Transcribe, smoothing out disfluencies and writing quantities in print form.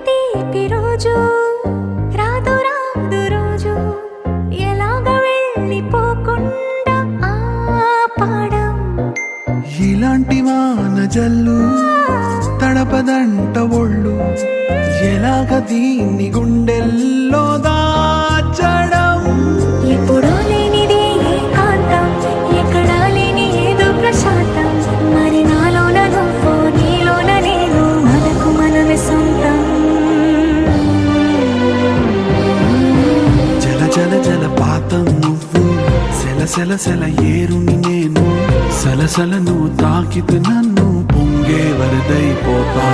తీపి రోజు రాదు రాదు రోజు ఎలాగ వెళ్ళిపోకుండా ఆపడం. ఇలాంటి వాన జల్లు తడపదంట ఒళ్ళు ఎలాగ దీన్ని గుండెల్లో దాచడం. ఎప్పుడో లేనిది ఏకాంతం, ఎక్కడా లేని ఏదో ప్రశాంతం. మరి నాలోన నువ్వు, నీలోన నేను, మనకు మనమే సొంతం. జల జల జలపాతం నువ్వు, సెల సెల సెల ఏరుని నేను, సలసల నువ్వు తాకితే నన్ను పొంగే వరదైపోతా.